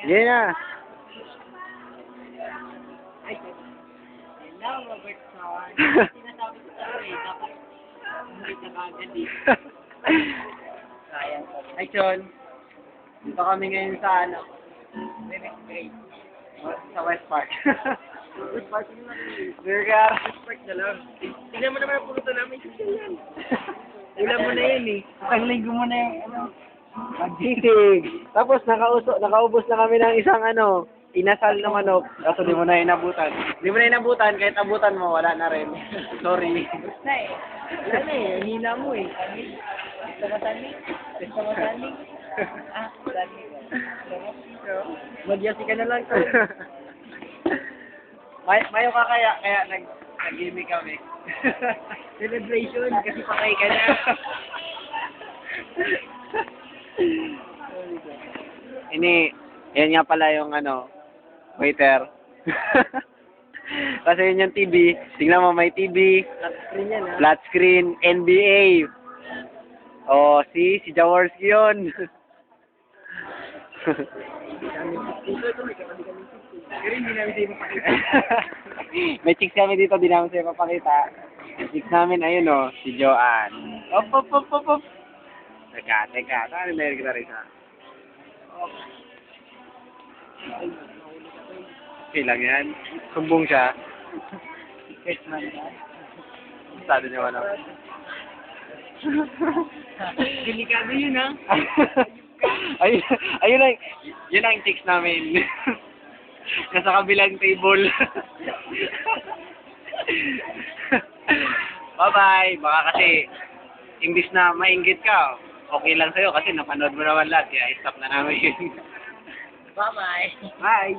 Yan na. Ay, hello, Robert Son. Sinasabi ko sa'yo eh, dapat hindi ka kagad eh. Sayang. Ay, John. Dito kami ngayon sa ano? Great. Sa West Park. West Park yun lang eh. West Park na lang. Tingnan mo naman ang pumunta namin. Yan. Ulam mo na yan eh. Ang linggo mo na yung ano. Sisig. Tapos nakaubos na kami ng isang inasal na manok. Kaso di mo na inabutan. Hindi mo na inabutan, kahit abutan mo, wala na rin. Sorry. Na eh. Wala na eh. Hina mo eh. Gusto mo tanig? Gusto mo tanig? Ah, tanig. Magyasi ka na lang. Mayo ka kaya nag-gimmick kami. Celebration, kasi patay ka na. Yan nga pala yung waiter. Kasi yun yung TV. Tingnan mo, may TV, Flat screen yan ha. flat screen, NBA. Oh, si Jaworski yun. Pero hindi namin sa'yo mapakita. May chicks kami dito, di namin sa'yo papakita. Yung chicks namin, ayun si Joanne. Op. Teka. Saan na kita rin sa? Okay lang yan. Sumbong siya. Yes, man. Sado niya Delikado yun ha. ayun lang. Yun ang chicks namin. Nasa kabilang table. Bye-bye. Baka kasi, imbis na mainggit ka, okay lang sa'yo kasi napanood mo naman lahat, kaya stop na namin. Bye-bye. Bye!